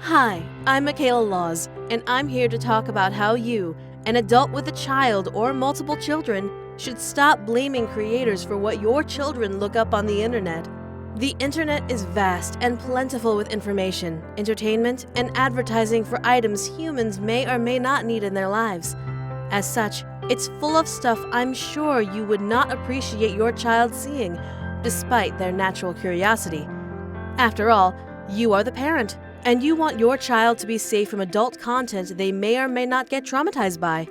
Hi, I'm Michaela Laws, and I'm here to talk about how you, an adult with a child or multiple children, should stop blaming creators for what your children look up on the internet. The internet is vast and plentiful with information, entertainment, and advertising for items humans may or may not need in their lives. As such, it's full of stuff I'm sure you would not appreciate your child seeing, despite their natural curiosity. After all, you are the parent, and you want your child to be safe from adult content they may or may not get traumatized by.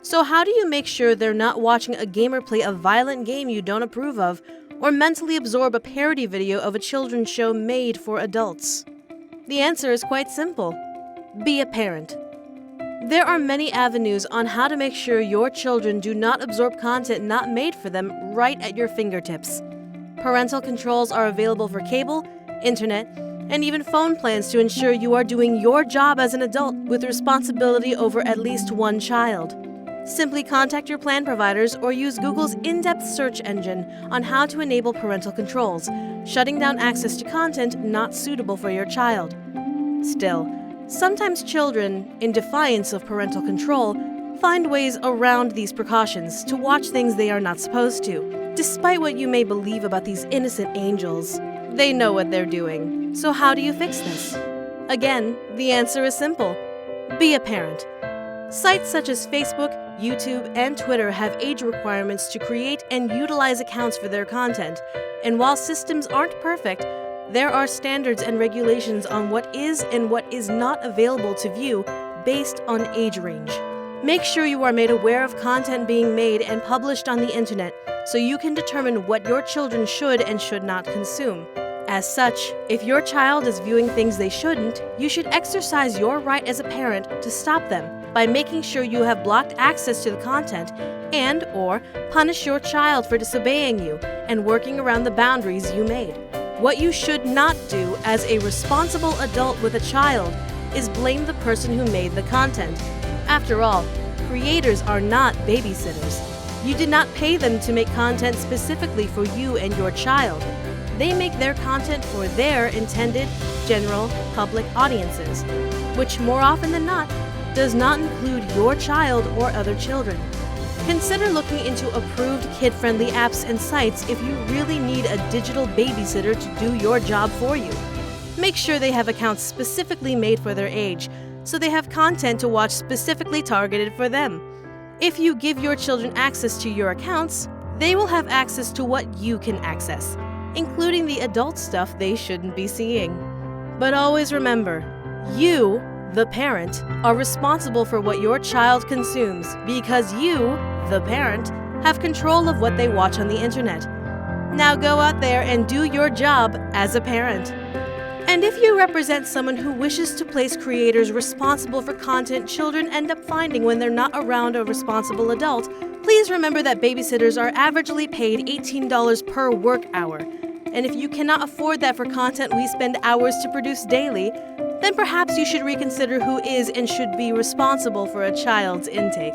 So how do you make sure they're not watching a gamer play a violent game you don't approve of, or mentally absorb a parody video of a children's show made for adults? The answer is quite simple. Be a parent. There are many avenues on how to make sure your children do not absorb content not made for them right at your fingertips. Parental controls are available for cable, internet, and even phone plans to ensure you are doing your job as an adult with responsibility over at least one child. Simply contact your plan providers or use Google's in-depth search engine on how to enable parental controls, shutting down access to content not suitable for your child. Still, sometimes children, in defiance of parental control, find ways around these precautions to watch things they are not supposed to. Despite what you may believe about these innocent angels, they know what they're doing. So how do you fix this? Again, the answer is simple. Be a parent. Sites such as Facebook, YouTube, and Twitter have age requirements to create and utilize accounts for their content, and while systems aren't perfect, there are standards and regulations on what is and what is not available to view based on age range. Make sure you are made aware of content being made and published on the internet so you can determine what your children should and should not consume. As such, if your child is viewing things they shouldn't, you should exercise your right as a parent to stop them by making sure you have blocked access to the content and/or punish your child for disobeying you and working around the boundaries you made. What you should not do as a responsible adult with a child is blame the person who made the content. After all, creators are not babysitters. You did not pay them to make content specifically for you and your child. They make their content for their intended, general, public audiences, which more often than not, does not include your child or other children. Consider looking into approved kid-friendly apps and sites if you really need a digital babysitter to do your job for you. Make sure they have accounts specifically made for their age, so they have content to watch specifically targeted for them. If you give your children access to your accounts, they will have access to what you can access, including the adult stuff they shouldn't be seeing. But always remember, you, the parent, are responsible for what your child consumes because you, the parent, have control of what they watch on the internet. Now go out there and do your job as a parent. And if you represent someone who wishes to place creators responsible for content children end up finding when they're not around a responsible adult, please remember that babysitters are averagely paid $18 per work hour. And if you cannot afford that for content we spend hours to produce daily, then perhaps you should reconsider who is and should be responsible for a child's intake.